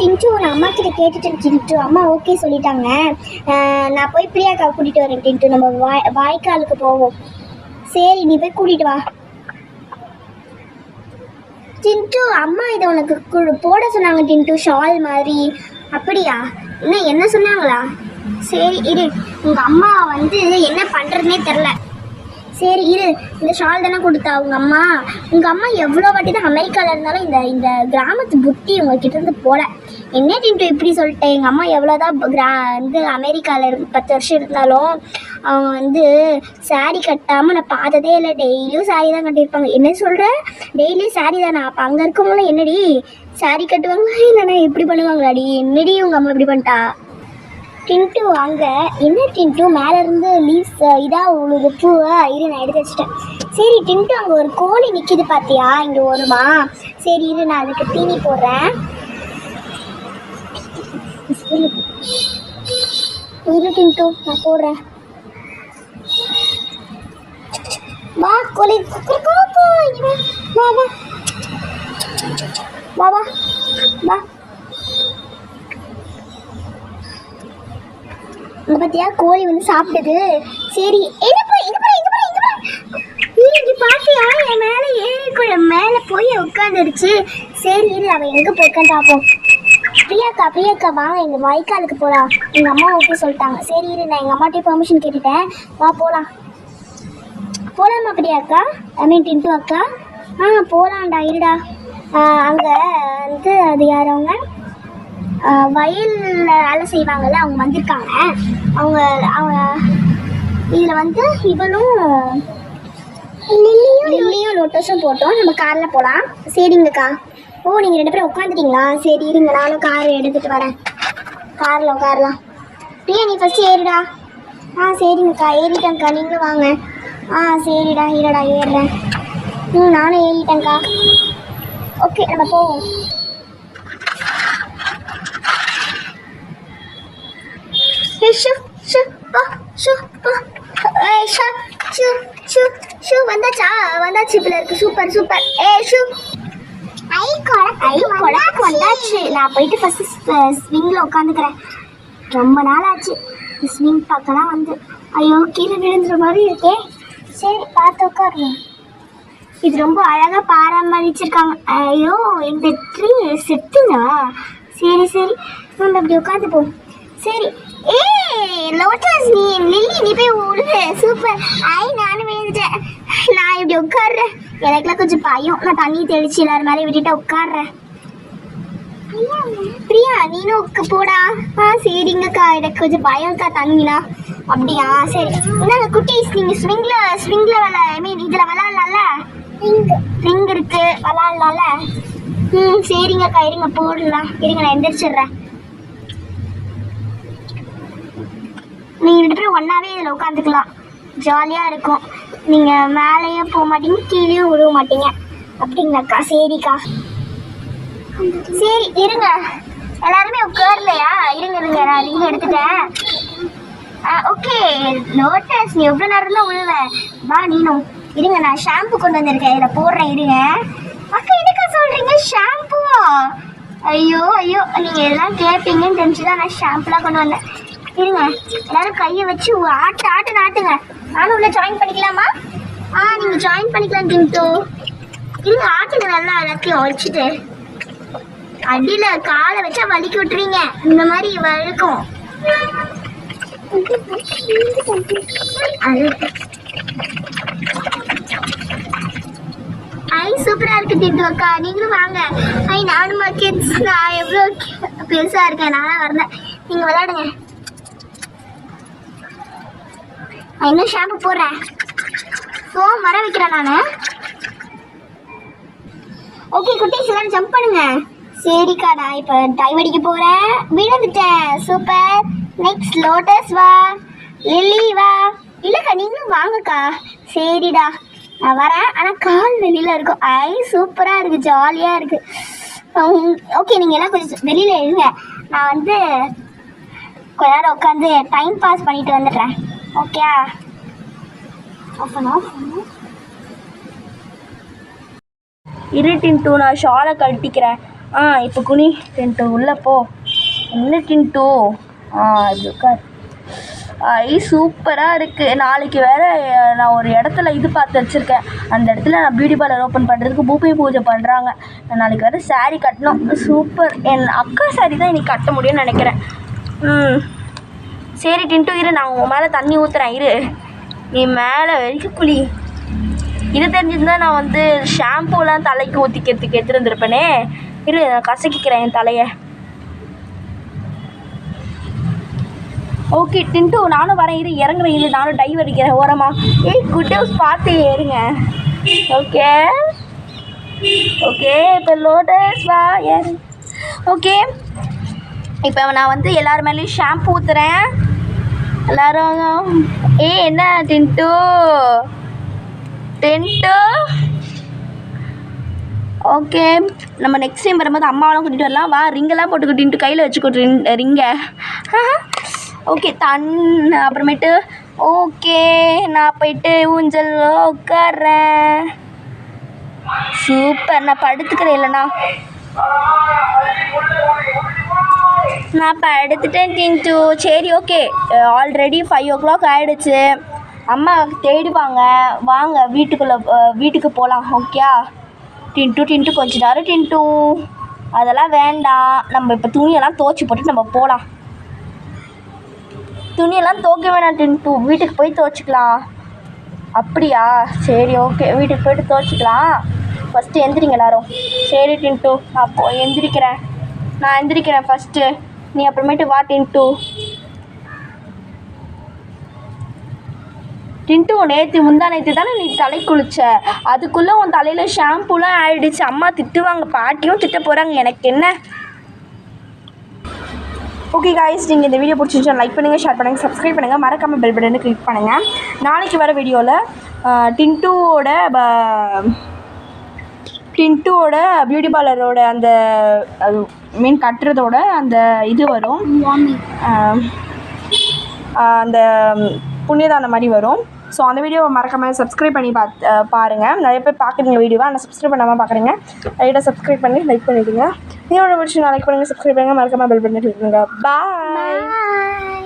டின்ட்டு நான் அம்மா கிட்ட கேட்டுட்டேன் டின்ட்டு. அம்மா ஓகே சொல்லிட்டாங்க. நான் போய் பிரியாக்கா கூட்டிகிட்டு வரேன் டின்ட்டு. நம்ம வாய்க்காலுக்கு போவோம். சரி நீ போய் கூட்டிகிட்டு வா டின்ட்டு. அம்மா இதை உனக்கு போட சொன்னாங்க டின்ட்டு, ஷால் மாதிரி. அப்படியா? என்ன சொன்னாங்களா? சரி இரு, உங்கள் அம்மா வந்து என்ன பண்ணுறதுனே தெரில. சரி இரு, இந்த ஷால் தானே கொடுத்தா உங்கள் அம்மா எவ்வளோ வாட்டி தான் அமெரிக்காவில் இருந்தாலும் இந்த கிராமத்து புத்தி உங்ககிட்ட இருந்து போல. என்ன டின்ட்டு இப்படி சொல்லிட்டேன்? எங்கள் அம்மா எவ்வளோதான் அமெரிக்காவில் 10 வருஷம் இருந்தாலும் அவங்க வந்து சாரீ கட்டாமல் நான் பார்த்ததே இல்லை. டெய்லியும் சாரீ தான் கட்டியிருப்பாங்க. என்ன சொல்கிற? டெய்லியும் சாரீ தானே? அப்போ அங்கே இருக்கவங்களும் என்னடி சாரீ கட்டுவாங்களா இல்லைண்ணா இப்படி பண்ணுவாங்களாடி? என்னடி உங்கள் அம்மா இப்படி பண்ணிட்டா? டின்ட்டு அங்கே என்ன டின்ட்டு மேலேருந்து லீவ்ஸ் இதாக உழுது பூவை இரு நான் எடுத்து வச்சிட்டேன். சரி டின்ட்டு அங்கே ஒரு கோழி நிற்கிது பார்த்தியா? இங்கே வருமா? சரி இரு நான் அதுக்கு தீனி போடுறேன். இரு டின்ட்டு நான் போடுறேன். வா கோழி, வா வா வா வா வா. இங்க பார்த்தியா கோழி வந்து சாப்பிட்டது. சரி இங்கே பார்த்தியா என் மேலே மேலே போய் உட்காந்துருச்சு. சரி இரு அவன் எங்கே போய்க்கான்னு பார்ப்போம். பிரியாக்கா வாங்க எங்கள் வாய்க்காலுக்கு போகலாம். எங்கள் அம்மா ஓகே சொல்லிட்டாங்க. சரி இரு நான் எங்கள் அம்மாட்டே பெர்மிஷன் கேட்டுட்டேன். வா போகலாமா பிரியாக்கா? டின்ட்டு அக்கா போகலாம்டா. இருடா அங்கே வந்து அது யார் அவங்க வயலில் வேலை செய்வாங்கள்ல அவங்க வந்திருக்காங்க. அவங்க இதில் வந்து இவளும் லில்லியும் லோட்டஸும் போட்டோம். நம்ம காரில் போகலாம். சரிங்கக்கா. நீங்கள் 2 பேரும் உட்காந்துட்டீங்களா? சரி இருங்க நானும் கார் எடுத்துகிட்டு வரேன். காரில் உட்காரலாம். பிரியா நீ ஃபஸ்ட்டு ஏறிடா. சரிங்கக்கா ஏறிட்டேங்க்கா. நீங்களும் வாங்க. சரிடா இருடா ஏறுறேன். நானும் ஏறிட்டேங்க்கா. ஓகே நம்ம போவோம். வந்தாச்சு பிள்ளைக்கு. சூப்பர் வந்தாச்சு. நான் போயிட்டு ஃபர்ஸ்ட் ஸ்விங்கில் உட்காந்துக்கிறேன். ரொம்ப நாள் ஆச்சு ஸ்விங் பார்க்கலாம் வந்து. ஐயோ கீழே விழுந்துற மாதிரி இருக்கே. சரி பார்த்து உட்காருங்க. இது ரொம்ப அழகாக பராமரிச்சிருக்காங்க. ஐயோ இந்த ட்ரீ செட்டுங்க. சரி நம்ம அப்படி உட்காந்துப்போம். சரி லோட்டஸ் லில்லி நீ போய் விழுது. சூப்பர். நானும் விழுந்துட்டேன். நான் இப்படி உட்காடுறேன். எனக்குலாம் கொஞ்சம் பயம். நான் தண்ணி தெளிச்சு எல்லாரும் மேலே விட்டுட்டு உட்காடுறேன். பிரியா நீனும் போடா. சரிங்கக்கா எனக்கு கொஞ்சம் பயம்க்கா தண்ணினா. அப்படியா? சரி என்னங்க குட்டீஸ் நீங்கள் ஸ்விங்கில் இதில் விளாட்லாம்ல? ரிங் இருக்கு விளாட்லாம்ல? சரிங்கக்கா இருங்க போடலாம். இருங்க நான் எந்திரிச்சிடுறேன். நீங்கள் 2 பேரும் ஒன்றாவே இதில் உட்காந்துக்கலாம். ஜாலியாக இருக்கும். நீங்கள் மேலேயும் போக மாட்டீங்க கீழேயும் விழுவ மாட்டீங்க. அப்படிங்களாக்கா? சரிக்கா. சரி இருங்க எல்லாருமே உட்காரலையா? இருங்க நான் ரிங் எடுத்துட்டேன். ஓகே லோட்டஸ் நீ எவ்வளோ நேரம் தான் விழுவ? வா நீனும். இருங்க நான் ஷாம்பு கொண்டு வந்திருக்கேன். இதில் போடுறேன். இருங்க அக்கா எடுக்க சொல்கிறீங்க ஷாம்புவா? ஐயோ நீங்கள் எல்லாம் கேட்பீங்கன்னு தெரிஞ்சு தான் நான் ஷாம்புலாம் கொண்டு வந்தேன். இருங்க எல்லாரும் கையை வச்சு ஆட்டுங்க. நானும் உள்ள ஜாயின் பண்ணிக்கலாமா? நீங்கள் ஜாயின் பண்ணிக்கலாம் டின்ட்டு. இருங்க ஆட்டுங்க நல்லா எல்லாத்தையும் வச்சுட்டு. அடியில் காலை வச்சா வலிக்கி விட்டுறீங்க. இந்த மாதிரி வழுக்கும். சூப்பராக இருக்கு டின்ட்டு அக்கா. நீங்களும் வாங்க. நானும் கிட்ஸ். நான் எவ்வளோ பெருசாக இருக்கேன். நானும் வரேன். நீங்கள் விளையாடுங்க. இன்னும் ஷாம்பு போடுறேன். வர வைக்கிறேன் நான். ஓகே குட்டீஸ் எல்லாரும் ஜம்ப் பண்ணுங்க. சரிக்கா நான் இப்போ டைம் அடிக்க போகிறேன். விழுந்துட்டேன். சூப்பர். நெக்ஸ்ட் லோட்டஸ் வா. லில்லி வா. இல்லைக்கா நீங்களும் வாங்கக்கா. சரிடா நான் வரேன். ஆனால் கால் வெளியில் இருக்கும். சூப்பராக இருக்குது. ஜாலியாக இருக்குது. ஓகே நீங்கள் எல்லாம் கொஞ்சம் வெளியில் இருங்க. நான் வந்து கொஞ்ச நேரம் உட்காந்து டைம் பாஸ் பண்ணிட்டு வந்துடுறேன். ஓகே இரு டின்ட்டு நான் ஷாலை கழட்டிக்கிறேன். இப்போ குனி டின்ட்டு உள்ளே போ. என்ன டின்ட்டு? இது உட்கார். சூப்பராக இருக்குது. நாளைக்கு வேறு நான் ஒரு இடத்துல இது பார்த்து வச்சுருக்கேன். அந்த இடத்துல நான் பியூட்டி பார்லர் ஓப்பன் பண்ணுறதுக்கு பூமி பூஜை பண்ணுறாங்க. நான் நாளைக்கு வேறு சாரீ கட்டணும். சூப்பர். என் அக்கா சாரீ தான் இன்னைக்கு கட்ட முடியும்னு நினைக்கிறேன். சரி டின்ட்டு இரு, நான் உன் மேலே தண்ணி ஊற்றுறேன். இரு, நீ மேலே வரைக்கும் குளி. இது தெரிஞ்சிருந்தா நான் வந்து ஷாம்பூலாம் தலைக்கு ஊற்றிக்கிறதுக்கு எடுத்துருந்துருப்பேனே. இரு, நான் கசக்கிக்கிறேன் என் தலையை. ஓகே டின்ட்டு, நானும் வரேன். இரு, இறங்குறேன். இரு, நானும் டைவ் அடிக்கிறேன் ஓரமா. குட் ஹவுஸ் பார்த்து ஏறுங்க. ஓகே ஓகே, இப்போ லோட்டஸ் வா ஏறு. ஓகே, இப்போ நான் வந்து எல்லார் மேலேயும் ஷாம்பு ஊற்றுறேன். எல்லாரும் என்ன டின்ட்டு டின்ட்டு? ஓகே, நம்ம நெக்ஸ்ட் டைம் வரும்போது அம்மாவெல்லாம் கூட்டிகிட்டு வரலாம். வா, ரிங்கெல்லாம் போட்டுக்கோ டின்ட்டு, கையில் வச்சுக்கோ ரிங்கை. ஓகே அப்புறமேட்டு ஓகே, நான் போயிட்டு ஊஞ்சல் உட்கார்றேன். சூப்பர். நான் படுத்துக்கிறேன். இல்லைண்ணா நான் படுத்துட்டேன் டின்ட்டு. சரி ஓகே, ஆல்ரெடி 5 o'clock ஆகிடுச்சு. அம்மா தேடுவாங்க. வாங்க வீட்டுக்கு போகலாம். ஓகே டின்ட்டு கொஞ்ச நேரம் டின்ட்டு. அதெல்லாம் வேண்டாம், நம்ம இப்போ துணியெல்லாம் துவைச்சி போட்டு நம்ம போகலாம். துணியெல்லாம் துவைக்க வேணாம் டின்ட்டு, வீட்டுக்கு போய் துவைச்சிக்கலாம். அப்படியா? சரி ஓகே, வீட்டுக்கு போய்ட்டு துவைச்சிக்கலாம். ஃபஸ்ட்டு எந்திரிங்க எல்லாரும். சரி டின்ட்டு, நான் எந்திரிக்கிறேன் ஃபஸ்ட்டு. நீ அப்புறமேட்டு வா டின்ட்டு. முந்தா நேற்று தானே நீ தலை குளிச்ச, அதுக்குள்ளே உன் தலையில் ஷாம்பூலாம் ஆயிடுச்சு. அம்மா திட்டுவாங்க, பாட்டியும் திட்ட போகிறாங்க. எனக்கு என்ன? ஓகே காய்ஸ், நீங்கள் இந்த வீடியோ பிடிச்சிருந்தா லைக் பண்ணுங்கள், ஷேர் பண்ணுங்கள், சப்ஸ்கிரைப் பண்ணுங்கள், மறக்காமல் பெல் பட்டனை கிளிக் பண்ணுங்கள். நாளைக்கு வர வீடியோவில் டின்ட்டுவோட பியூட்டி பார்லரோட அந்த கட்டுறதோட அந்த இது வரும், அந்த புண்ணியதானம் மாதிரி வரும். ஸோ அந்த வீடியோவை மறக்காமல் சப்ஸ்கிரைப் பண்ணி பாருங்கள். நிறைய பேர் பார்க்குறீங்க வீடியோவை, ஆனால் சப்ஸ்கிரைப் பண்ணாமல் பார்க்குறீங்க. லைட்டாக சப்ஸ்கிரைப் பண்ணி லைக் பண்ணிவிடுங்க. இதோட விஷயம் லைக் பண்ணுங்கள், சப்ஸ்கிரைப் பண்ணுங்கள், மறக்காமல் பெல் பண்ணி கிளிக் பண்ணுங்கள். பாய்.